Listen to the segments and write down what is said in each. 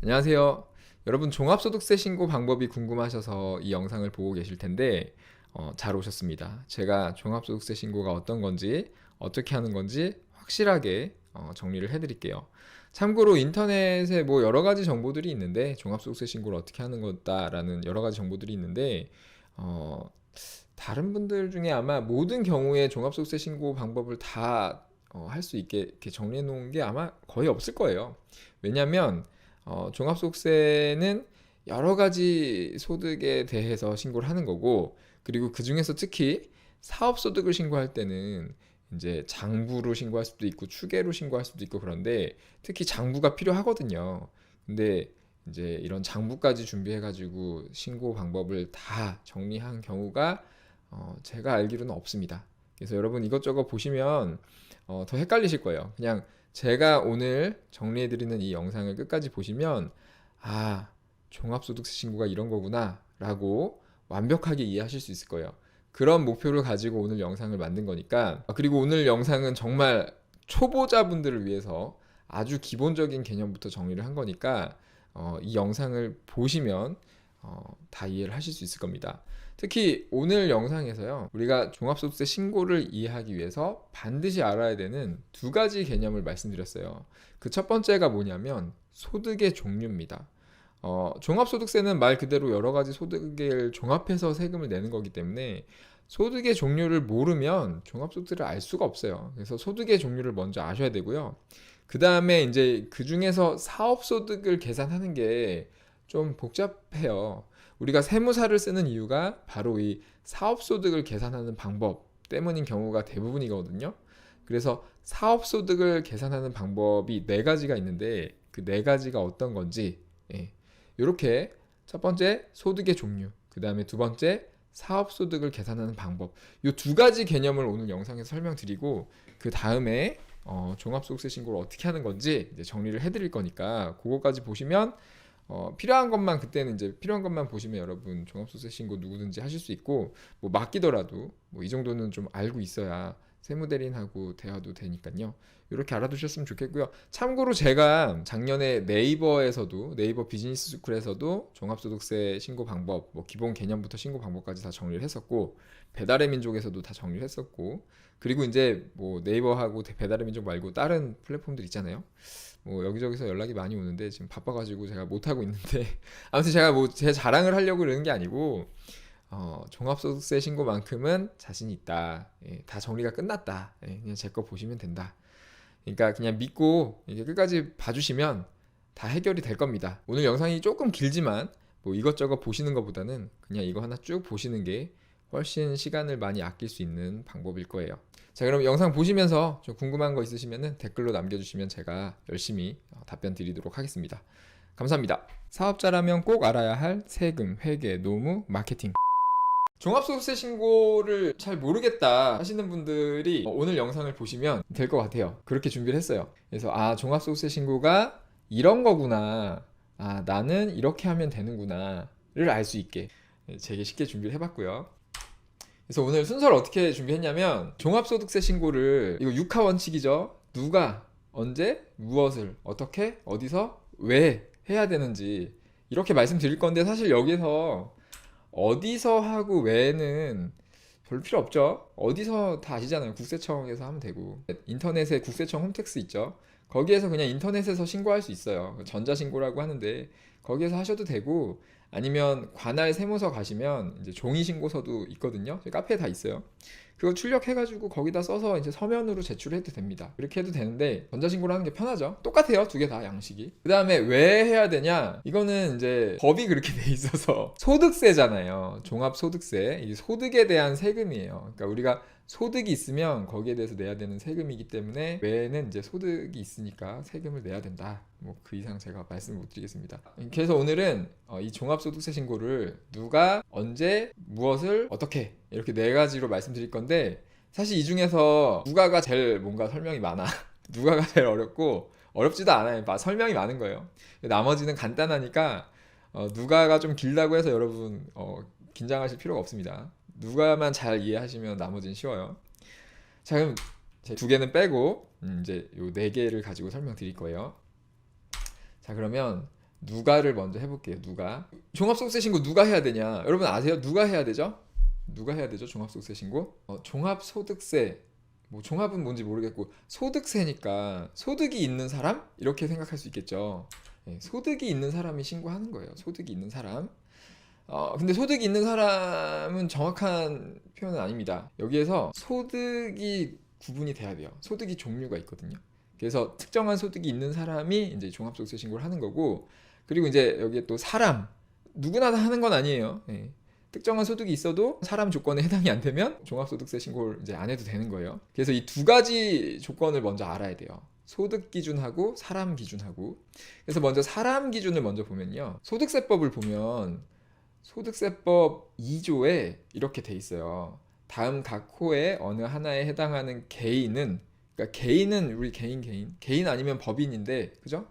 안녕하세요. 여러분 종합소득세 신고 방법이 궁금하셔서 이 영상을 보고 계실 텐데 잘 오셨습니다. 제가 종합소득세 신고가 어떤 건지 어떻게 하는 건지 확실하게 정리를 해드릴게요. 참고로 인터넷에 뭐 여러 가지 정보들이 있는데 종합소득세 신고를 어떻게 하는 거다라는 여러 가지 정보들이 있는데 어, 다른 분들 중에 아마 모든 경우에 종합소득세 신고 방법을 다 할 수 있게 이렇게 정리해 놓은 게 아마 거의 없을 거예요. 왜냐하면 종합소득세는 여러 가지 소득에 대해서 신고를 하는 거고, 그리고 그 중에서 특히 사업소득을 신고할 때는 이제 장부로 신고할 수도 있고 추계로 신고할 수도 있고 그런데 특히 장부가 필요하거든요. 근데 이제 이런 장부까지 준비해가지고 신고 방법을 다 정리한 경우가 제가 알기로는 없습니다. 그래서 여러분 이것저것 보시면 더 헷갈리실 거예요. 그냥 제가 오늘 정리해드리는 이 영상을 끝까지 보시면 아, 종합소득세 신고가 이런 거구나 라고 완벽하게 이해하실 수 있을 거예요. 그런 목표를 가지고 오늘 영상을 만든 거니까. 그리고 오늘 영상은 정말 초보자분들을 위해서 아주 기본적인 개념부터 정리를 한 거니까 이 영상을 보시면 다 이해를 하실 수 있을 겁니다. 특히 오늘 영상에서요, 우리가 종합소득세 신고를 이해하기 위해서 반드시 알아야 되는 두 가지 개념을 말씀드렸어요. 그 첫 번째가 뭐냐면 소득의 종류입니다. 종합소득세는 말 그대로 여러 가지 소득을 종합해서 세금을 내는 거기 때문에 소득의 종류를 모르면 종합소득세를 알 수가 없어요. 그래서 소득의 종류를 먼저 아셔야 되고요. 그 다음에 이제 그 중에서 사업소득을 계산하는 게 좀 복잡해요. 우리가 세무사를 쓰는 이유가 바로 이 사업소득을 계산하는 방법 때문인 경우가 대부분이거든요. 그래서 사업소득을 계산하는 방법이 네 가지가 있는데 그 네 가지가 어떤 건지, 이렇게 첫 번째 소득의 종류, 그 다음에 두 번째 사업소득을 계산하는 방법, 이 두 가지 개념을 오늘 영상에서 설명드리고 그 다음에 종합소득세 신고를 어떻게 하는 건지 이제 정리를 해드릴 거니까 그거까지 보시면 필요한 것만, 그때는 이제 필요한 것만 보시면 여러분 종합소득세 신고 누구든지 하실 수 있고, 뭐 맡기더라도 뭐 이 정도는 좀 알고 있어야 세무대리인하고 대화도 되니까요. 이렇게 알아두셨으면 좋겠고요. 참고로 제가 작년에 네이버 비즈니스 스쿨에서도 종합소득세 신고 방법, 뭐 기본 개념부터 신고 방법까지 다 정리를 했었고, 배달의 민족에서도 다 정리를 했었고, 그리고 이제 뭐 네이버하고 배달의 민족 말고 다른 플랫폼들 있잖아요. 뭐 여기저기서 연락이 많이 오는데 지금 바빠가지고 제가 못하고 있는데 아무튼 제가 뭐 제 자랑을 하려고 그러는 게 아니고 종합소득세 신고만큼은 자신이 있다. 다 정리가 끝났다. 그냥 제 거 보시면 된다. 그러니까 그냥 믿고 이게 끝까지 봐주시면 다 해결이 될 겁니다. 오늘 영상이 조금 길지만 뭐 이것저것 보시는 것보다는 그냥 이거 하나 쭉 보시는 게 훨씬 시간을 많이 아낄 수 있는 방법일 거예요. 자, 그럼 영상 보시면서 좀 궁금한 거 있으시면 댓글로 남겨주시면 제가 열심히 답변 드리도록 하겠습니다. 감사합니다. 사업자라면 꼭 알아야 할 세금, 회계, 노무, 마케팅. 종합소득세 신고를 잘 모르겠다 하시는 분들이 오늘 영상을 보시면 될 것 같아요. 그렇게 준비를 했어요. 그래서 종합소득세 신고가 이런 거구나. 나는 이렇게 하면 되는구나를 알 수 있게 되게 쉽게 준비를 해봤고요. 그래서 오늘 순서를 어떻게 준비했냐면 종합소득세 신고를, 이거 육하 원칙이죠. 누가 언제 무엇을 어떻게 어디서 왜 해야 되는지 이렇게 말씀드릴 건데, 사실 여기서 어디서 하고 왜는 별로 필요 없죠. 어디서 다 아시잖아요. 국세청에서 하면 되고, 인터넷에 국세청 홈택스 있죠. 거기에서 그냥 인터넷에서 신고할 수 있어요. 전자신고라고 하는데 거기에서 하셔도 되고, 아니면 관할 세무서 가시면 이제 종이 신고서도 있거든요. 저희 카페에 다 있어요. 그거 출력해가지고 거기다 써서 이제 서면으로 제출해도 됩니다. 그렇게 해도 되는데 전자신고를 하는 게 편하죠. 똑같아요, 두 개 다 양식이. 그 다음에 왜 해야 되냐? 이거는 이제 법이 그렇게 돼 있어서 소득세잖아요. 종합소득세. 이 소득에 대한 세금이에요. 그러니까 우리가 소득이 있으면 거기에 대해서 내야 되는 세금이기 때문에 외에는 이제 소득이 있으니까 세금을 내야 된다. 뭐 그 이상 제가 말씀을 못 드리겠습니다. 그래서 오늘은 이 종합소득세 신고를 누가 언제 무엇을 어떻게 이렇게 네 가지로 말씀드릴 건데, 사실 이 중에서 누가가 제일 뭔가 설명이 많아. 누가가 제일 어렵고 어렵지도 않아요. 설명이 많은 거예요. 나머지는 간단하니까 누가가 좀 길다고 해서 여러분 긴장하실 필요가 없습니다. 누가만 잘 이해하시면 나머지는 쉬워요. 자, 그럼 제 두 개는 빼고 이제 요 네 개를 가지고 설명드릴 거예요. 자, 그러면 누가를 먼저 해볼게요. 누가. 종합소득세 신고 누가 해야 되냐? 여러분 아세요? 누가 해야 되죠? 누가 해야 되죠? 종합소득세 신고? 종합소득세. 뭐 종합은 뭔지 모르겠고 소득세니까 소득이 있는 사람? 이렇게 생각할 수 있겠죠. 예, 소득이 있는 사람이 신고하는 거예요. 소득이 있는 사람. 근데 소득이 있는 사람은 정확한 표현은 아닙니다. 여기에서 소득이 구분이 돼야 돼요. 소득이 종류가 있거든요. 그래서 특정한 소득이 있는 사람이 이제 종합소득세 신고를 하는 거고, 그리고 이제 여기에 또 사람, 누구나 다 하는 건 아니에요. 예. 특정한 소득이 있어도 사람 조건에 해당이 안 되면 종합소득세 신고를 이제 안 해도 되는 거예요. 그래서 이 두 가지 조건을 먼저 알아야 돼요. 소득 기준하고 사람 기준하고. 그래서 먼저 사람 기준을 먼저 보면요. 소득세법을 보면 소득세법 2조에 이렇게 돼 있어요. 다음 각 호의 어느 하나에 해당하는 개인은, 그러니까 개인은 우리 개인 아니면 법인인데, 그죠?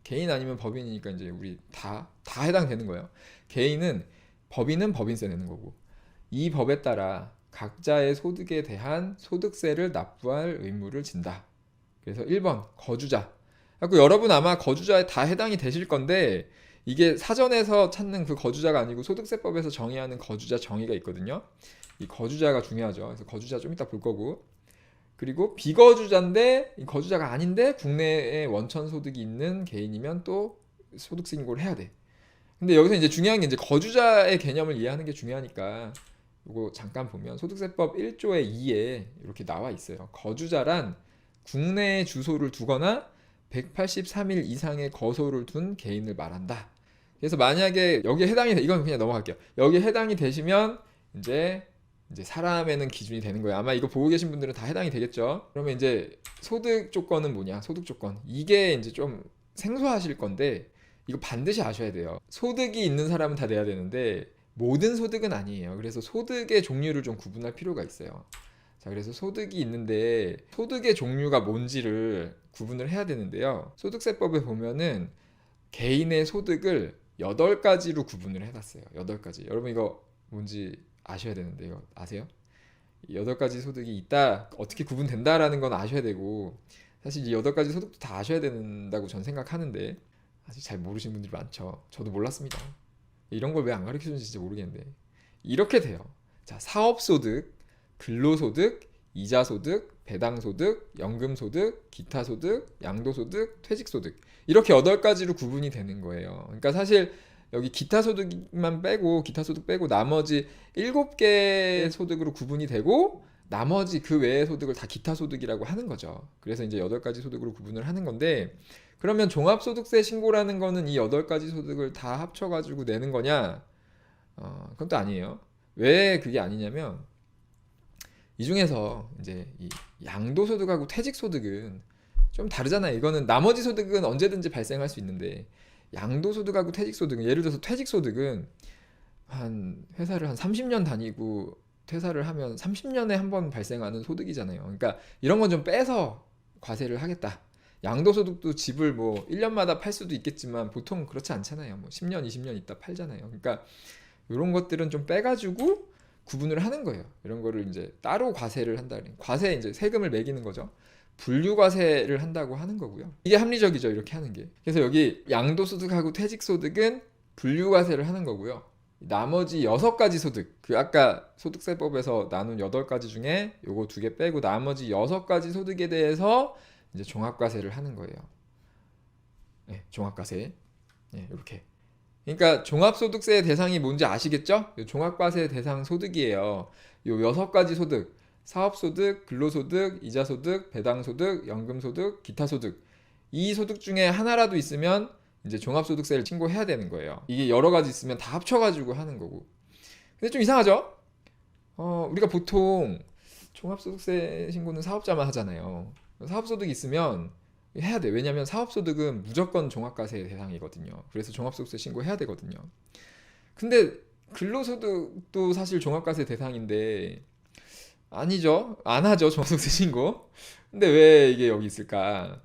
개인 아니면 법인이니까 이제 우리 다 해당되는 거예요. 개인은, 법인은 법인세 내는 거고, 이 법에 따라 각자의 소득에 대한 소득세를 납부할 의무를 진다. 그래서 1번 거주자. 그래서 여러분 아마 거주자에 다 해당이 되실 건데, 이게 사전에서 찾는 그 거주자가 아니고 소득세법에서 정의하는 거주자 정의가 있거든요. 이 거주자가 중요하죠. 그래서 거주자 좀 이따 볼 거고. 그리고 비거주자인데 거주자가 아닌데 국내에 원천 소득이 있는 개인이면 또 소득세 신고를 해야 돼. 근데 여기서 이제 중요한 게 이제 거주자의 개념을 이해하는 게 중요하니까 이거 잠깐 보면 소득세법 1조의 2에 이렇게 나와 있어요. 거주자란 국내에 주소를 두거나 183일 이상의 거소를 둔 개인을 말한다. 그래서 만약에 여기에 해당이 이건 그냥 넘어갈게요. 여기에 해당이 되시면 이제 사람에는 기준이 되는 거예요. 아마 이거 보고 계신 분들은 다 해당이 되겠죠. 그러면 이제 소득 조건은 뭐냐? 소득 조건. 이게 이제 좀 생소하실 건데 이거 반드시 아셔야 돼요. 소득이 있는 사람은 다 내야 되는데 모든 소득은 아니에요. 그래서 소득의 종류를 좀 구분할 필요가 있어요. 자, 그래서 소득이 있는데 소득의 종류가 뭔지를 구분을 해야 되는데요. 소득세법에 보면은 개인의 소득을 8가지로 구분을 해놨어요. 8가지. 여러분 이거 뭔지 아셔야 되는데 이거 아세요? 8가지 소득이 있다. 어떻게 구분된다라는 건 아셔야 되고, 사실 이 8가지 소득도 다 아셔야 된다고 전 생각하는데 아직 잘 모르시는 분들이 많죠. 저도 몰랐습니다. 이런 걸 왜 안 가르쳐 주는지 진짜 모르겠는데 이렇게 돼요. 자, 사업소득, 근로소득, 이자소득, 배당소득, 연금소득, 기타소득, 양도소득, 퇴직소득, 이렇게 8가지로 구분이 되는 거예요. 그러니까 사실 여기 기타소득만 빼고, 기타소득 빼고 나머지 7개 소득으로 구분이 되고 나머지 그 외의 소득을 다 기타소득이라고 하는 거죠. 그래서 이제 8가지 소득으로 구분을 하는 건데, 그러면 종합소득세 신고라는 거는 이 8가지 소득을 다 합쳐가지고 내는 거냐? 그건 또 아니에요. 왜 그게 아니냐면 이 중에서 이제 이 양도소득하고 퇴직소득은 좀 다르잖아요. 이거는 나머지 소득은 언제든지 발생할 수 있는데 양도소득하고 퇴직소득은, 예를 들어서 퇴직소득은 한 회사를 한 30년 다니고 퇴사를 하면 30년에 한 번 발생하는 소득이잖아요. 그러니까 이런 건 좀 빼서 과세를 하겠다. 양도소득도 집을 뭐 1년마다 팔 수도 있겠지만 보통 그렇지 않잖아요. 뭐 10년, 20년 있다 팔잖아요. 그러니까 이런 것들은 좀 빼가지고 구분을 하는 거예요. 이런 거를 이제 따로 과세를 한다. 과세 이제 세금을 매기는 거죠. 분류과세를 한다고 하는 거고요. 이게 합리적이죠, 이렇게 하는 게. 그래서 여기 양도소득하고 퇴직소득은 분류과세를 하는 거고요. 나머지 6가지 소득, 그 아까 소득세법에서 나눈 8가지 중에 요거 2개 빼고 나머지 6가지 소득에 대해서 이제 종합과세를 하는 거예요. 네, 종합과세. 네, 이렇게. 그러니까 종합소득세의 대상이 뭔지 아시겠죠? 종합과세 대상 소득이에요. 요 6가지 소득, 사업소득, 근로소득, 이자소득, 배당소득, 연금소득, 기타소득, 이 소득 중에 하나라도 있으면 이제 종합소득세를 신고해야 되는 거예요. 이게 여러 가지 있으면 다 합쳐가지고 하는 거고. 근데 좀 이상하죠? 우리가 보통 종합소득세 신고는 사업자만 하잖아요. 사업소득이 있으면 해야 돼. 왜냐면 사업소득은 무조건 종합과세 대상이거든요. 그래서 종합소득세 신고해야 되거든요. 근데 근로소득도 사실 종합과세 대상인데 아니죠. 안 하죠. 종합소득세 신고. 근데 왜 이게 여기 있을까?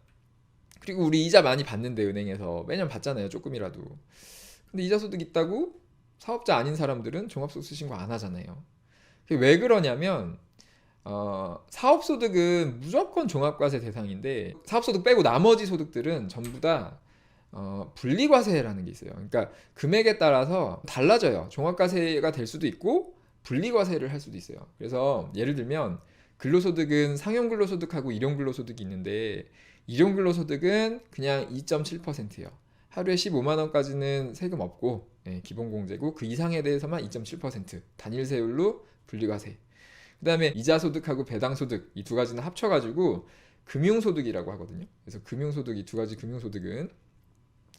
그리고 우리 이자 많이 받는데 은행에서 매년 받잖아요. 조금이라도. 근데 이자 소득 있다고 사업자 아닌 사람들은 종합소득세 신고 안 하잖아요. 그게 왜 그러냐면 사업소득은 무조건 종합과세 대상인데 사업소득 빼고 나머지 소득들은 전부 다 분리과세라는 게 있어요. 그러니까 금액에 따라서 달라져요. 종합과세가 될 수도 있고 분리과세를 할 수도 있어요. 그래서 예를 들면 근로소득은 상용근로소득하고 일용근로소득이 있는데 일용근로소득은 그냥 2.7%예요. 하루에 15만 원까지는 세금 없고 기본공제고 그 이상에 대해서만 2.7% 단일세율로 분리과세. 그 다음에 이자소득하고 배당소득 이 두 가지는 합쳐가지고 금융소득이라고 하거든요. 그래서 금융소득 이 두 가지 금융소득은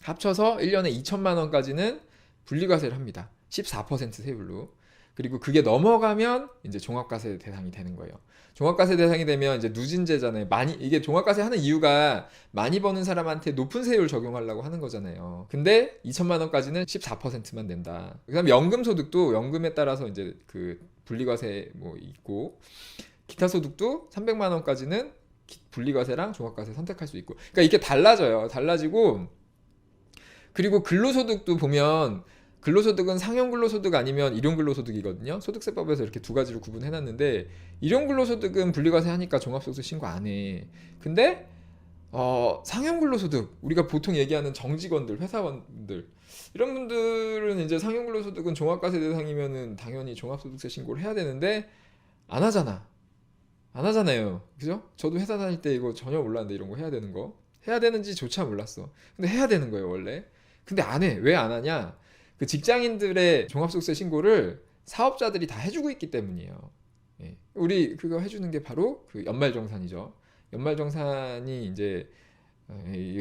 합쳐서 1년에 2천만 원까지는 분리과세를 합니다. 14% 세율로. 그리고 그게 넘어가면 이제 종합과세 대상이 되는 거예요. 종합과세 대상이 되면 이제 누진제잖아요. 이게 종합과세 하는 이유가 많이 버는 사람한테 높은 세율 적용하려고 하는 거잖아요. 근데 2천만 원까지는 14%만 낸다. 그다음에 연금소득도 연금에 따라서 이제 그 분리과세 뭐 있고 기타 소득도 300만 원까지는 분리과세랑 종합과세 선택할 수 있고. 그러니까 이게 달라져요. 달라지고 그리고 근로소득도 보면 근로소득은 상용근로소득 아니면 일용근로소득이거든요. 소득세법에서 이렇게 두 가지로 구분해놨는데 일용근로소득은 분리과세 하니까 종합소득세 신고 안 해. 근데 상용근로소득 우리가 보통 얘기하는 정직원들, 회사원들 이런 분들은 이제 상용근로소득은 종합과세 대상이면은 당연히 종합소득세 신고를 해야 되는데 안 하잖아. 안 하잖아요. 그죠? 저도 회사 다닐 때 이거 전혀 몰랐는데 이런 거 해야 되는 거. 해야 되는지조차 몰랐어. 근데 해야 되는 거예요, 원래. 근데 안 해. 왜 안 하냐? 그 직장인들의 종합소득세 신고를 사업자들이 다 해주고 있기 때문이에요. 예. 우리 그거 해주는 게 바로 그 연말정산이죠. 연말정산이 이제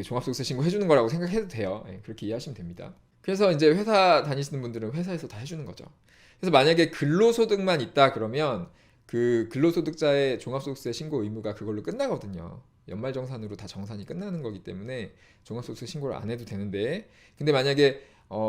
종합소득세 신고 해주는 거라고 생각해도 돼요. 예, 그렇게 이해하시면 됩니다. 그래서 이제 회사 다니시는 분들은 회사에서 다 해주는 거죠. 그래서 만약에 근로소득만 있다 그러면 그 근로소득자의 종합소득세 신고 의무가 그걸로 끝나거든요. 연말정산으로 다 정산이 끝나는 거기 때문에 종합소득세 신고를 안 해도 되는데 근데 만약에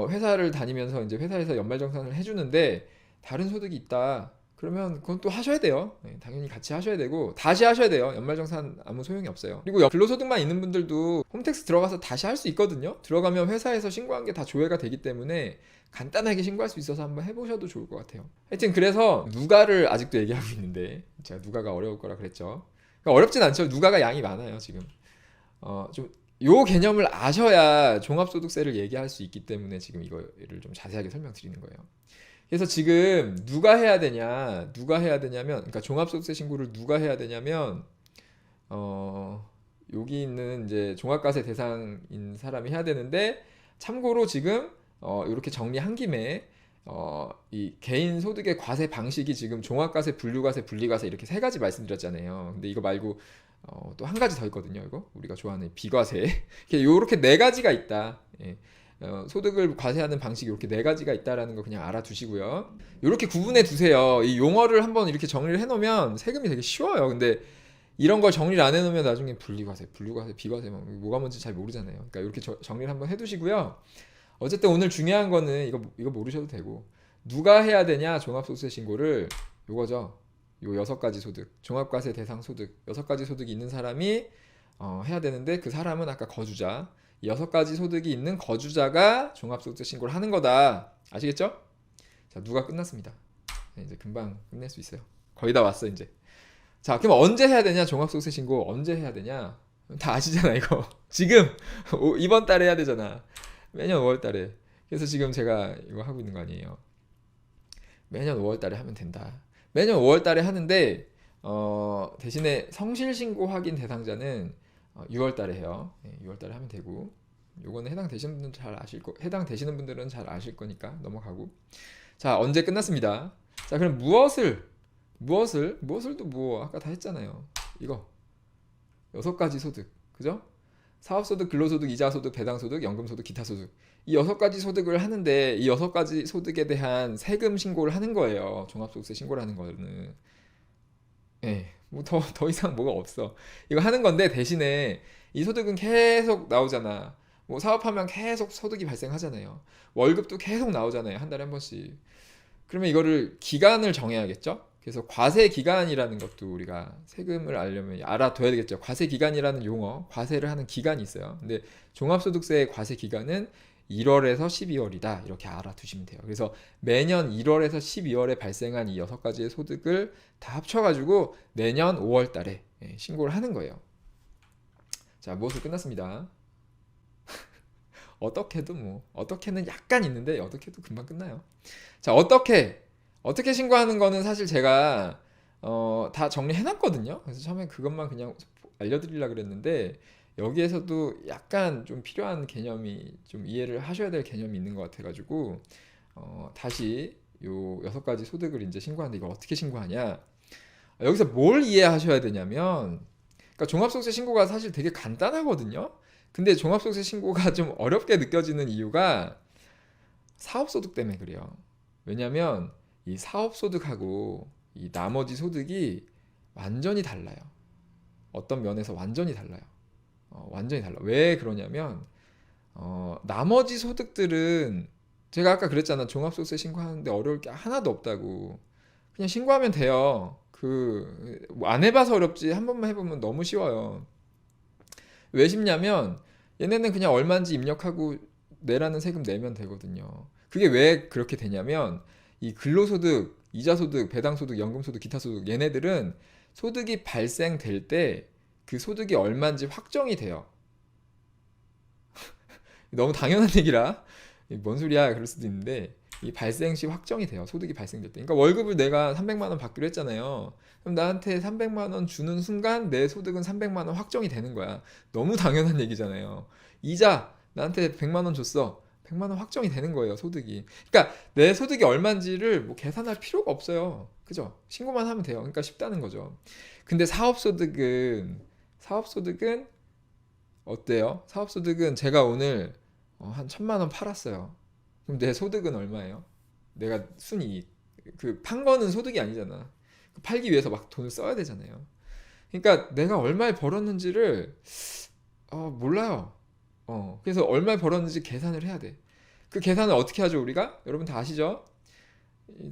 회사를 다니면서 이제 회사에서 연말정산을 해주는데 다른 소득이 있다 그러면 그건 또 하셔야 돼요. 당연히 같이 하셔야 되고 다시 하셔야 돼요. 연말정산 아무 소용이 없어요. 그리고 근로소득만 있는 분들도 홈택스 들어가서 다시 할 수 있거든요. 들어가면 회사에서 신고한 게 다 조회가 되기 때문에 간단하게 신고할 수 있어서 한번 해보셔도 좋을 것 같아요. 하여튼 그래서 누가를 아직도 얘기하고 있는데 제가 누가가 어려울 거라 그랬죠. 그러니까 어렵진 않죠. 누가가 양이 많아요 지금. 좀 요 개념을 아셔야 종합소득세를 얘기할 수 있기 때문에 지금 이거를 좀 자세하게 설명드리는 거예요. 그래서 지금 누가 해야 되냐면 그러니까 종합소득세 신고를 누가 해야 되냐면 여기 있는 이제 종합과세 대상인 사람이 해야 되는데 참고로 지금 이렇게 정리한 김에 이 개인 소득의 과세 방식이 지금 종합과세, 분류과세, 분리과세 이렇게 세 가지 말씀드렸잖아요. 근데 이거 말고 또 한 가지 더 있거든요. 이거 우리가 좋아하는 비과세. 이렇게 네 가지가 있다. 예. 소득을 과세하는 방식이 이렇게 네 가지가 있다라는 거 그냥 알아두시고요. 이렇게 구분해 두세요. 이 용어를 한번 이렇게 정리를 해놓으면 세금이 되게 쉬워요. 근데 이런 걸 정리를 안 해놓으면 나중에 분리과세, 분류과세, 비과세 뭐가 뭔지 잘 모르잖아요. 그러니까 이렇게 정리를 한번 해두시고요. 어쨌든 오늘 중요한 거는 이거 모르셔도 되고 누가 해야 되냐 종합소득세 신고를 요거죠. 요 6가지 소득, 종합과세 대상 소득 6가지 소득이 있는 사람이 해야 되는데 그 사람은 아까 거주자 6가지 소득이 있는 거주자가 종합소득세 신고를 하는 거다. 아시겠죠? 자, 누가 끝났습니다. 이제 금방 끝낼 수 있어요. 거의 다 왔어 이제. 자, 그럼 언제 해야 되냐? 종합소득세 신고 언제 해야 되냐? 다 아시잖아 이거. 지금 이번 달에 해야 되잖아. 매년 5월 달에. 그래서 지금 제가 이거 하고 있는 거 아니에요. 매년 5월 달에 하면 된다. 매년 5월 달에 하는데 대신에 성실 신고 확인 대상자는 6월 달에 해요. 6월 달에 하면 되고. 요거는 해당되시는 분들은 해당되시는 분들은 잘 아실 거니까 넘어가고. 자, 언제 끝났습니다. 자, 그럼 무엇을 또 뭐 아까 다 했잖아요. 이거 6가지 소득. 그죠? 사업소득, 근로소득, 이자소득, 배당소득, 연금소득, 기타소득 이 6가지 소득을 하는데 이 6가지 소득에 대한 세금 신고를 하는 거예요. 종합소득세 신고를 하는 거는 뭐 더 이상 뭐가 없어. 이거 하는 건데 대신에 이 소득은 계속 나오잖아. 뭐 사업하면 계속 소득이 발생하잖아요. 월급도 계속 나오잖아요. 한 달에 한 번씩. 그러면 이거를 기간을 정해야겠죠? 그래서 과세 기간이라는 것도 우리가 세금을 알려면 알아둬야 되겠죠. 과세 기간이라는 용어, 과세를 하는 기간이 있어요. 근데 종합소득세의 과세 기간은 1월에서 12월이다. 이렇게 알아두시면 돼요. 그래서 매년 1월에서 12월에 발생한 이 6가지의 소득을 다 합쳐가지고 내년 5월 달에 신고를 하는 거예요. 자, 무엇을 끝났습니다. 어떻게도 뭐 어떻게는 약간 있는데 어떻게도 금방 끝나요. 자, 어떻게 신고하는 거는 사실 제가 다 정리해 놨거든요. 그래서 처음에 그것만 그냥 알려드리려고 그랬는데 여기에서도 약간 좀 필요한 개념이 좀 이해를 하셔야 될 개념이 있는 것 같아가지고 다시 요 6가지 소득을 이제 신고하는데 이걸 어떻게 신고하냐? 여기서 뭘 이해하셔야 되냐면 그러니까 종합소득세 신고가 사실 되게 간단하거든요. 근데 종합소득세 신고가 좀 어렵게 느껴지는 이유가 사업소득 때문에 그래요. 왜냐면 이 사업소득하고 이 나머지 소득이 완전히 달라요. 어떤 면에서 완전히 달라요. 완전히 달라. 왜 그러냐면 나머지 소득들은 제가 아까 그랬잖아. 종합소득세 신고하는데 어려울 게 하나도 없다고. 그냥 신고하면 돼요. 안 해봐서 어렵지 한 번만 해보면 너무 쉬워요. 왜 쉽냐면 얘네는 그냥 얼마인지 입력하고 내라는 세금 내면 되거든요. 그게 왜 그렇게 되냐면 이 근로소득, 이자소득, 배당소득, 연금소득, 기타소득 얘네들은 소득이 발생될 때 그 소득이 얼마인지 확정이 돼요. 너무 당연한 얘기라 뭔 소리야 그럴 수도 있는데 이 발생 시 확정이 돼요. 소득이 발생될 때. 그러니까 월급을 내가 300만 원 받기로 했잖아요. 그럼 나한테 300만 원 주는 순간 내 소득은 300만 원 확정이 되는 거야. 너무 당연한 얘기잖아요. 이자 나한테 100만 원 줬어. 100만 원 확정이 되는 거예요, 소득이. 그러니까 내 소득이 얼마인지를 뭐 계산할 필요가 없어요. 그죠? 신고만 하면 돼요. 그러니까 쉽다는 거죠. 근데 사업소득은 어때요? 사업소득은 제가 오늘 한 1,000만 원 팔았어요. 그럼 내 소득은 얼마예요? 내가 순이익. 판 거는 소득이 아니잖아. 팔기 위해서 막 돈을 써야 되잖아요. 그러니까 내가 얼마에 벌었는지를 몰라요. 그래서 얼마에 벌었는지 계산을 해야 돼. 그 계산을 어떻게 하죠, 우리가? 여러분 다 아시죠?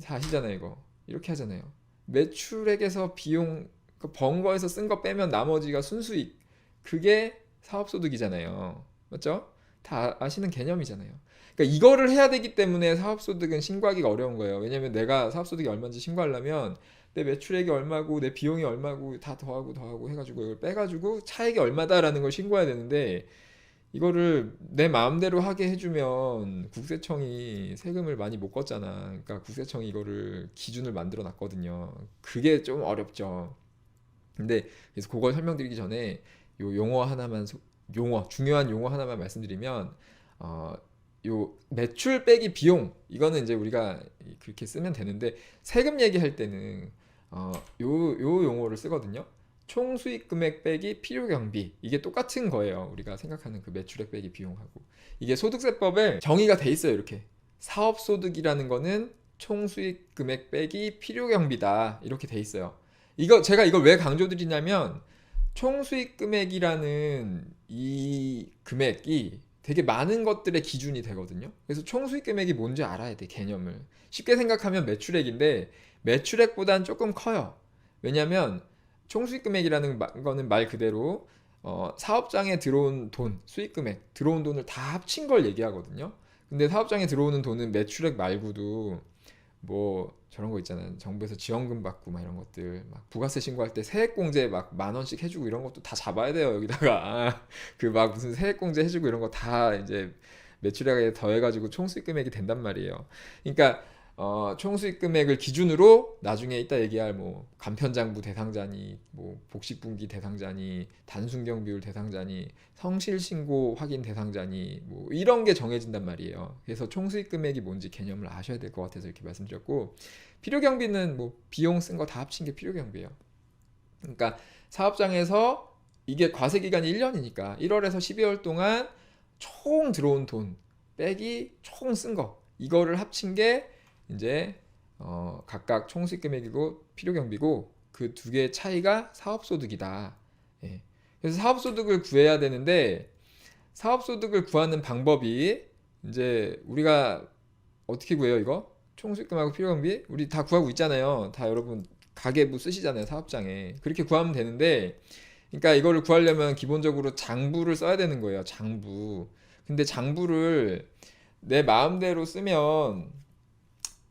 다 아시잖아요, 이거. 이렇게 하잖아요. 매출액에서 비용, 번 거에서 쓴 거 빼면 나머지가 순수익. 그게 사업소득이잖아요. 맞죠? 다 아시는 개념이잖아요. 그러니까 이거를 해야 되기 때문에 사업소득은 신고하기가 어려운 거예요. 왜냐면 내가 사업소득이 얼마인지 신고하려면 내 매출액이 얼마고 내 비용이 얼마고 다 더하고 해가지고 이걸 빼가지고 차액이 얼마다라는 걸 신고해야 되는데 이거를 내 마음대로 하게 해주면 국세청이 세금을 많이 못 걷잖아. 그러니까 국세청이 이거를 기준을 만들어 놨거든요. 그게 좀 어렵죠. 근데 그래서 그걸 설명드리기 전에 요 중요한 용어 하나만 말씀드리면 어, 요 매출 빼기 비용 이거는 이제 우리가 그렇게 쓰면 되는데 세금 얘기할 때는 요 용어를 쓰거든요. 총수익 금액 빼기 필요경비 이게 똑같은 거예요. 우리가 생각하는 그 매출액 빼기 비용하고 이게 소득세법에 정의가 돼 있어요. 이렇게 사업소득이라는 거는 총수익 금액 빼기 필요경비다 이렇게 돼 있어요. 제가 이걸 왜 강조드리냐면 총수익 금액이라는 이 금액이 되게 많은 것들의 기준이 되거든요. 그래서 총수익 금액이 뭔지 알아야 돼, 개념을. 쉽게 생각하면 매출액인데 매출액보단 조금 커요. 왜냐면 총수익 금액이라는 거는 말 그대로 사업장에 들어온 돈, 수익 금액, 들어온 돈을 다 합친 걸 얘기하거든요. 근데 사업장에 들어오는 돈은 매출액 말고도 뭐 저런 거 있잖아요. 정부에서 지원금 받고 막 이런 것들 막 부가세 신고할 때 세액공제 막 10,000원씩 해주고 이런 것도 다 잡아야 돼요. 여기다가 그 막 무슨 세액공제 해주고 이런 거 다 이제 매출액에 더해가지고 총수익 금액이 된단 말이에요. 그러니까 총수익 금액을 기준으로 나중에 이따 얘기할 뭐 간편장부 대상자니 뭐 복식분기 대상자니 단순경 비율 대상자니 성실신고 확인 대상자니 뭐 이런 게 정해진단 말이에요. 그래서 총수익 금액이 뭔지 개념을 아셔야 될 것 같아서 이렇게 말씀드렸고 필요경비는 뭐 비용 쓴 거 다 합친 게 필요경비예요. 그러니까 사업장에서 이게 과세기간이 1년이니까 1월에서 12월 동안 총 들어온 돈 빼기 총 쓴 거 이거를 합친 게 이제 각각 총수익 금액이고 필요경비고 그 두 개의 차이가 사업소득이다. 예. 그래서 사업소득을 구해야 되는데 사업소득을 구하는 방법이 이제 우리가 어떻게 구해요 이거? 총수익금하고 필요경비 우리 다 구하고 있잖아요. 다 여러분 가계부 쓰시잖아요 사업장에 그렇게 구하면 되는데 그러니까 이거를 구하려면 기본적으로 장부를 써야 되는 거예요. 장부. 근데 장부를 내 마음대로 쓰면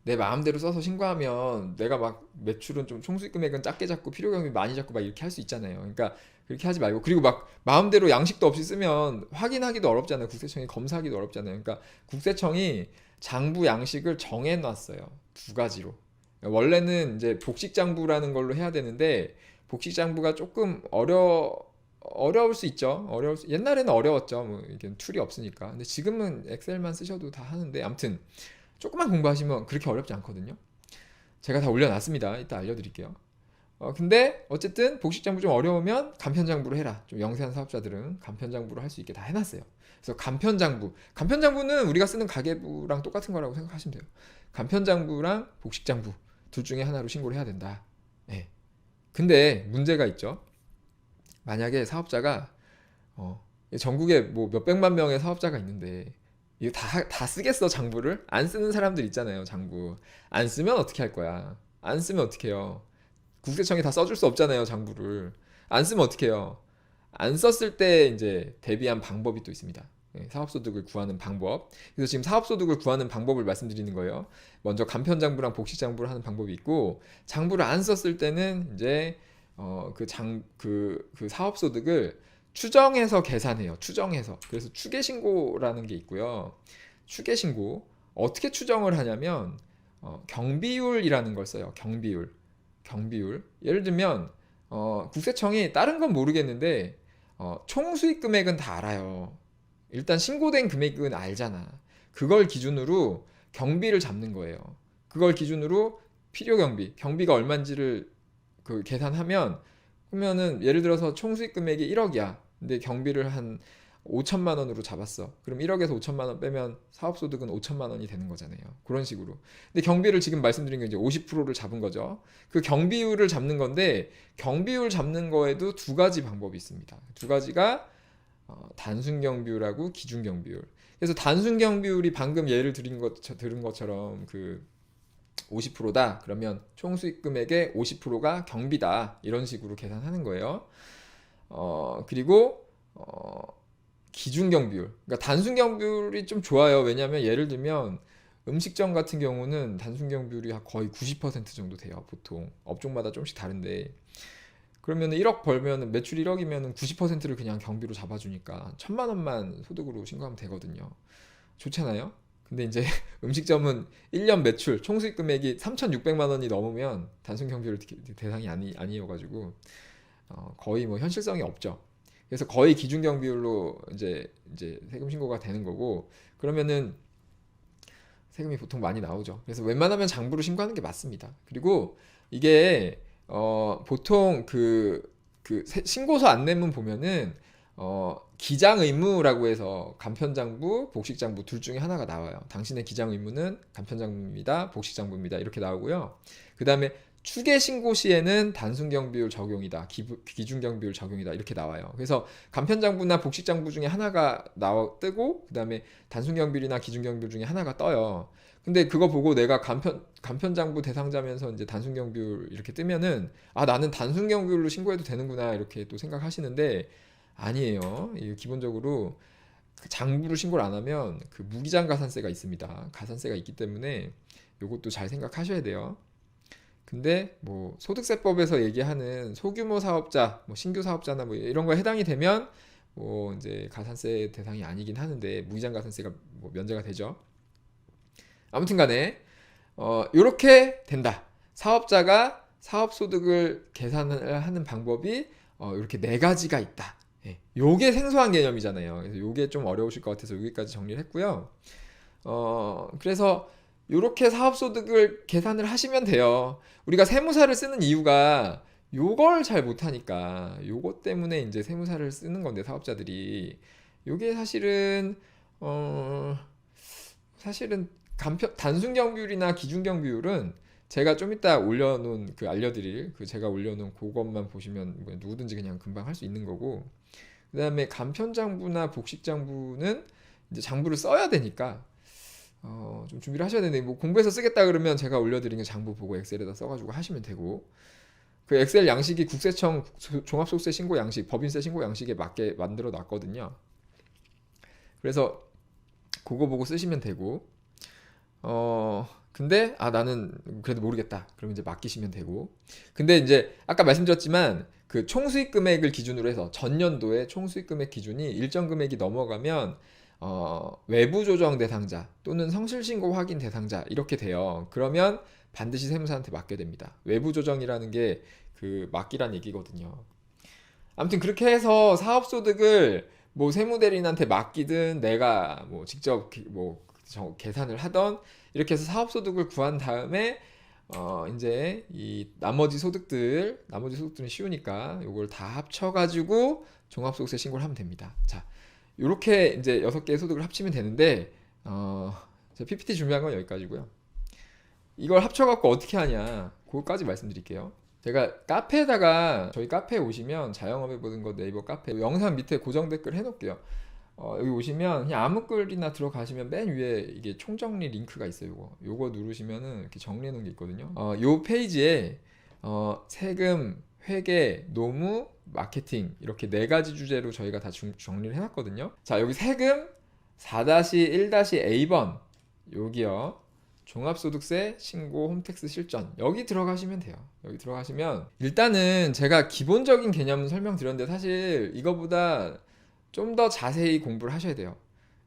내 마음대로 써서 신고하면 내가 막 매출은 좀 총수익 금액은 작게 잡고 필요경비 많이 잡고 막 이렇게 할 수 있잖아요. 그러니까 그렇게 하지 말고, 그리고 막 마음대로 양식도 없이 쓰면 확인하기도 어렵잖아요. 국세청이 검사하기도 어렵잖아요. 그러니까 국세청이 장부 양식을 정해놨어요. 두 가지로. 원래는 이제 복식장부라는 걸로 해야 되는데 복식장부가 조금 어려울 수 있죠. 옛날에는 어려웠죠. 뭐 이게 툴이 없으니까. 근데 지금은 엑셀만 쓰셔도 다 하는데, 아무튼 조금만 공부하시면 그렇게 어렵지 않거든요. 제가 다 올려놨습니다. 이따 알려드릴게요. 근데 어쨌든 복식장부 좀 어려우면 간편장부로 해라. 좀 영세한 사업자들은 간편장부로 할 수 있게 다 해놨어요. 그래서 간편장부는 우리가 쓰는 가계부랑 똑같은 거라고 생각하시면 돼요. 간편장부랑 복식장부 둘 중에 하나로 신고를 해야 된다. 네. 근데 문제가 있죠. 만약에 사업자가 전국에 뭐 몇백만 명의 사업자가 있는데 이거 다 쓰겠어, 장부를? 안 쓰는 사람들 있잖아요, 장부. 안 쓰면 어떻게 할 거야? 안 쓰면 어떻게 해요? 국세청이 다 써줄 수 없잖아요, 장부를. 안 쓰면 어떻게 해요? 안 썼을 때 이제 대비한 방법이 또 있습니다. 사업소득을 구하는 방법. 그래서 지금 사업소득을 구하는 방법을 말씀드리는 거예요. 먼저 간편장부랑 복식장부를 하는 방법이 있고, 장부를 안 썼을 때는 이제 그 사업소득을 추정해서 계산해요. 추정해서. 그래서 추계신고라는 게 있고요. 추계신고. 어떻게 추정을 하냐면, 경비율이라는 걸 써요. 경비율. 예를 들면, 국세청이 다른 건 모르겠는데, 총수익 금액은 다 알아요. 일단 신고된 금액은 알잖아. 그걸 기준으로 경비를 잡는 거예요. 그걸 기준으로 필요 경비가 얼마인지를 계산하면, 그러면은 예를 들어서 총수익 금액이 1억이야. 근데 경비를 한 5천만 원으로 잡았어. 그럼 1억에서 5천만 원 빼면 사업소득은 5천만 원이 되는 거잖아요. 그런 식으로. 근데 경비를 지금 말씀드린 게 이제 50%를 잡은 거죠. 그 경비율을 잡는 건데, 경비율 잡는 거에도 두 가지 방법이 있습니다. 두 가지가 단순 경비율하고 기준 경비율. 그래서 단순 경비율이 방금 예를 들은 것처럼 그 50%다. 그러면 총수익 금액의 50%가 경비다. 이런 식으로 계산하는 거예요. 그리고 기준 경비율. 그러니까 단순 경비율이 좀 좋아요. 왜냐하면 예를 들면 음식점 같은 경우는 단순 경비율이 거의 90% 정도 돼요. 보통 업종마다 조금씩 다른데, 그러면 1억 벌면 매출 1억이면 90%를 그냥 경비로 잡아주니까 1,000만 원만 소득으로 신고하면 되거든요. 좋잖아요. 근데 이제 음식점은 1년 매출 총수익 금액이 3,600만 원이 넘으면 단순 경비율 대상이 아니어가지고 거의 뭐 현실성이 없죠. 그래서 거의 기준 경비율로 이제 세금 신고가 되는 거고, 그러면은 세금이 보통 많이 나오죠. 그래서 웬만하면 장부로 신고하는 게 맞습니다. 그리고 이게 보통 신고서 안내문 보면은 기장 의무라고 해서 간편장부, 복식장부 둘 중에 하나가 나와요. 당신의 기장 의무는 간편장부입니다, 복식장부입니다, 이렇게 나오고요. 그 다음에 추계 신고 시에는 단순 경비율 적용이다, 기준 경비율 적용이다, 이렇게 나와요. 그래서 간편장부나 복식장부 중에 하나가 뜨고, 그 다음에 단순 경비율이나 기준 경비율 중에 하나가 떠요. 근데 그거 보고 내가 간편장부 대상자면서 이제 단순 경비율 이렇게 뜨면은, 나는 단순 경비율로 신고해도 되는구나, 이렇게 또 생각하시는데 아니에요. 기본적으로 장부를 신고를 안 하면 그 무기장 가산세가 있습니다. 가산세가 있기 때문에 요것도 잘 생각하셔야 돼요. 근데 뭐 소득세법에서 얘기하는 소규모 사업자, 뭐 신규 사업자나 뭐 이런 거에 해당이 되면 뭐 이제 가산세 대상이 아니긴 하는데 무기장 가산세가 뭐 면제가 되죠. 아무튼 간에 요렇게 된다. 사업자가 사업소득을 계산을 하는 방법이 이렇게 네 가지가 있다. 예, 요게 생소한 개념이잖아요. 그래서 요게 좀 어려우실 것 같아서 여기까지 정리를 했고요. 그래서 요렇게 사업소득을 계산을 하시면 돼요. 우리가 세무사를 쓰는 이유가 요걸 잘 못하니까, 요것 때문에 이제 세무사를 쓰는 건데, 사업자들이. 요게 사실은 단순 경비율이나 기준 경비율은 제가 좀 이따 올려놓은 알려드릴 제가 올려놓은 그것만 보시면 뭐 누구든지 그냥 금방 할 수 있는 거고, 그 다음에 간편장부나 복식장부는 이제 장부를 써야 되니까 좀 준비를 하셔야 되는데, 뭐 공부해서 쓰겠다 그러면 제가 올려드린 게 장부 보고 엑셀에다 써가지고 하시면 되고, 그 엑셀 양식이 국세청 종합소득세 신고 양식, 법인세 신고 양식에 맞게 만들어 놨거든요. 그래서 그거 보고 쓰시면 되고, 근데 나는 그래도 모르겠다. 그럼 이제 맡기시면 되고. 근데 이제 아까 말씀드렸지만 그 총수익 금액을 기준으로 해서 전년도의 총수익 금액 기준이 일정 금액이 넘어가면 외부 조정 대상자 또는 성실신고 확인 대상자 이렇게 돼요. 그러면 반드시 세무사한테 맡겨야 됩니다. 외부 조정이라는 게 그 맡기란 얘기거든요. 아무튼 그렇게 해서 사업소득을 뭐 세무대리인한테 맡기든 내가 뭐 직접 계산을 하던 이렇게 해서 사업소득을 구한 다음에 이제 이 나머지 소득들은 쉬우니까 요걸 다 합쳐가지고 종합소득세 신고를 하면 됩니다. 자, 요렇게 이제 6개의 소득을 합치면 되는데 제 PPT 준비한 건 여기까지고요. 이걸 합쳐갖고 어떻게 하냐 그거까지 말씀드릴게요. 제가 카페에다가 저희 카페에 오시면 자영업해 보는 거 네이버 카페 영상 밑에 고정 댓글 해놓을게요. 여기 오시면 그냥 아무 글이나 들어가시면 맨 위에 이게 총정리 링크가 있어요. 요거 누르시면은 이렇게 정리해 놓은 게 있거든요. 요 페이지에 세금, 회계, 노무, 마케팅 이렇게 4가지 주제로 저희가 다 정리를 해놨거든요. 자, 여기 세금 4-1-A번 여기요. 종합소득세 신고 홈택스 실전 여기 들어가시면 돼요. 여기 들어가시면 일단은 제가 기본적인 개념은 설명드렸는데 사실 이거보다 좀 더 자세히 공부를 하셔야 돼요.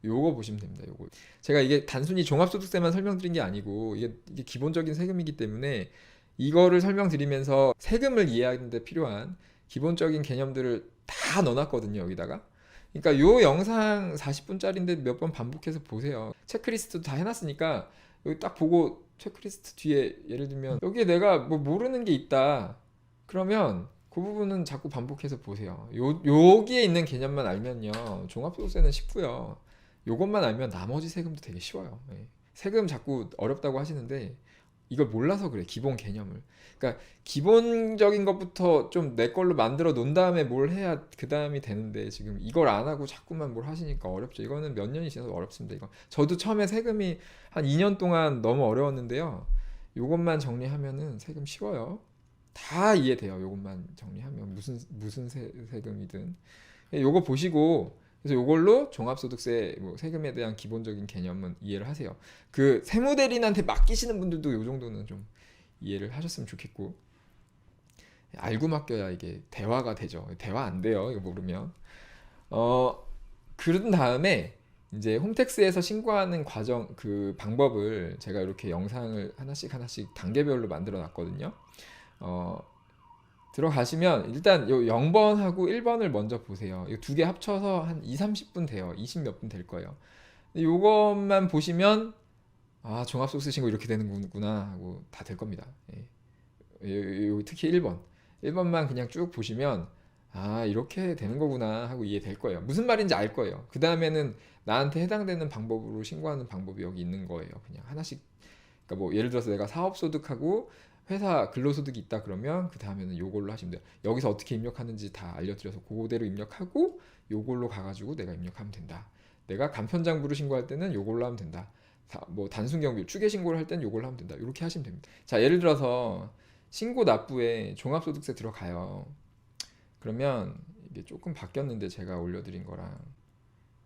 요거 보시면 됩니다. 요거 제가 이게 단순히 종합소득세만 설명드린 게 아니고 이게 기본적인 세금이기 때문에 이거를 설명드리면서 세금을 이해하는 데 필요한 기본적인 개념들을 다 넣어놨거든요. 여기다가 그러니까 요 영상 40분짜리인데 몇 번 반복해서 보세요. 체크리스트도 다 해놨으니까 여기 딱 보고 체크리스트 뒤에 예를 들면 여기에 내가 뭐 모르는 게 있다 그러면 그 부분은 자꾸 반복해서 보세요. 여기에 있는 개념만 알면요 종합소득세는 쉽고요. 요것만 알면 나머지 세금도 되게 쉬워요. 예. 세금 자꾸 어렵다고 하시는데 이걸 몰라서 그래. 기본 개념을. 그러니까 기본적인 것부터 좀 내 걸로 만들어 놓은 다음에 뭘 해야 그 다음이 되는데 지금 이걸 안 하고 자꾸만 뭘 하시니까 어렵죠. 이거는 몇 년이 지나서 어렵습니다. 이거 저도 처음에 세금이 한 2년 동안 너무 어려웠는데요. 요것만 정리하면은 세금 쉬워요. 다 이해돼요. 요것만 정리하면 무슨 세금이든 요거 보시고 그래서 요걸로 종합소득세 세금에 대한 기본적인 개념은 이해를 하세요. 그 세무대리인한테 맡기시는 분들도 요 정도는 좀 이해를 하셨으면 좋겠고 알고 맡겨야 이게 대화가 되죠. 대화 안 돼요. 이거 모르면. 그런 다음에 이제 홈택스에서 신고하는 과정 그 방법을 제가 이렇게 영상을 하나씩 단계별로 만들어 놨거든요. 들어가시면 일단 요 0번하고 1번을 먼저 보세요. 이 두 개 합쳐서 한 2-30분 돼요. 20 몇 분 될 거예요. 요것만 보시면 종합소득세 신고 이렇게 되는구나 하고 다 될 겁니다. 특히 1번만 그냥 쭉 보시면 이렇게 되는 거구나 하고 이해될 거예요. 무슨 말인지 알 거예요. 그 다음에는 나한테 해당되는 방법으로 신고하는 방법이 여기 있는 거예요. 그냥 하나씩. 그러니까 뭐 예를 들어서 내가 사업소득하고 회사 근로소득이 있다 그러면 그 다음에는 요걸로 하시면 돼요. 여기서 어떻게 입력하는지 다 알려드려서 그대로 입력하고 요걸로 가가지고 내가 입력하면 된다. 내가 간편장부를 신고할 때는 요걸로 하면 된다. 뭐 단순경비 추계 신고를 할 때는 요걸로 하면 된다. 이렇게 하시면 됩니다. 자, 예를 들어서 신고 납부에 종합소득세 들어가요. 그러면 이게 조금 바뀌었는데 제가 올려드린 거랑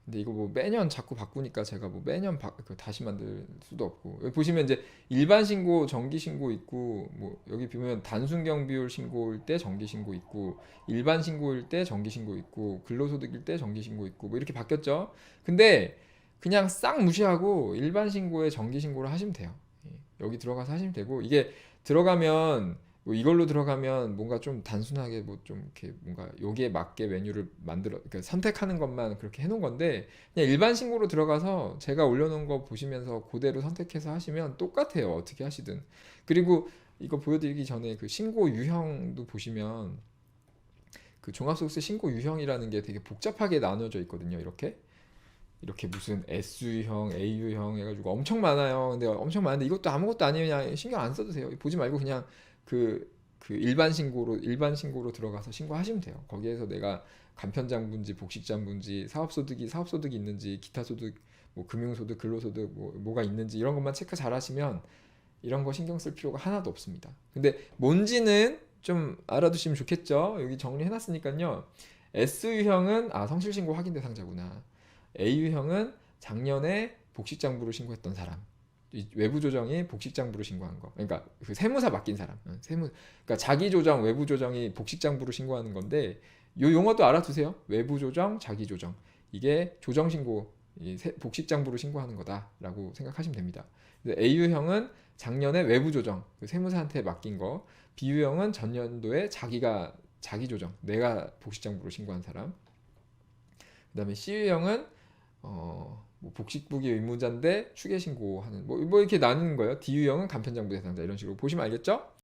근데 이거 뭐 매년 자꾸 바꾸니까 제가 뭐 매년 다시 만들 수도 없고 여기 보시면 이제 일반 신고, 정기 신고 있고 뭐 여기 보면 단순 경비율 신고일 때 정기 신고 있고 일반 신고일 때 정기 신고 있고 근로소득일 때 정기 신고 있고 뭐 이렇게 바뀌었죠. 근데 그냥 싹 무시하고 일반 신고에 정기 신고를 하시면 돼요. 여기 들어가서 하시면 되고 이게 들어가면 뭐 이걸로 들어가면 뭔가 좀 단순하게 뭐 좀 이렇게 뭔가 여기에 맞게 메뉴를 그러니까 선택하는 것만 그렇게 해놓은 건데 그냥 일반 신고로 들어가서 제가 올려놓은 거 보시면서 그대로 선택해서 하시면 똑같아요. 어떻게 하시든. 그리고 이거 보여드리기 전에 그 신고 유형도 보시면 그 종합소득세 신고 유형이라는 게 되게 복잡하게 나눠져 있거든요. 이렇게 무슨 S유형, A유형 해가지고 엄청 많아요. 근데 엄청 많은데 이것도 아무것도 아니에요. 그냥 신경 안 써도 돼요. 보지 말고 그냥 그 일반 신고로 들어가서 신고하시면 돼요. 거기에서 내가 간편장부인지 복식장부인지 사업소득이 있는지 기타 소득 뭐 금융소득 근로소득 뭐가 있는지 이런 것만 체크 잘 하시면 이런 거 신경 쓸 필요가 하나도 없습니다. 근데 뭔지는 좀 알아두시면 좋겠죠. 여기 정리해놨으니까요. S유형은 성실신고 확인 대상자구나. A유형은 작년에 복식장부를 신고했던 사람. 이 외부 조정이 복식장부로 신고한 거. 그러니까 그 세무사 맡긴 사람. 그러니까 자기 조정, 외부 조정이 복식장부로 신고하는 건데 요 용어도 알아두세요. 외부 조정, 자기 조정. 이게 조정 신고, 복식장부로 신고하는 거다라고 생각하시면 됩니다. A유형은 작년에 외부 조정, 그 세무사한테 맡긴 거. B유형은 전년도에 자기 조정, 내가 복식장부로 신고한 사람. 그다음에 C유형은 뭐 복식부기 의무자인데 추계 신고하는 뭐 이렇게 나뉘는 거예요. D유형은 간편장부 대상자 이런 식으로 보시면 알겠죠?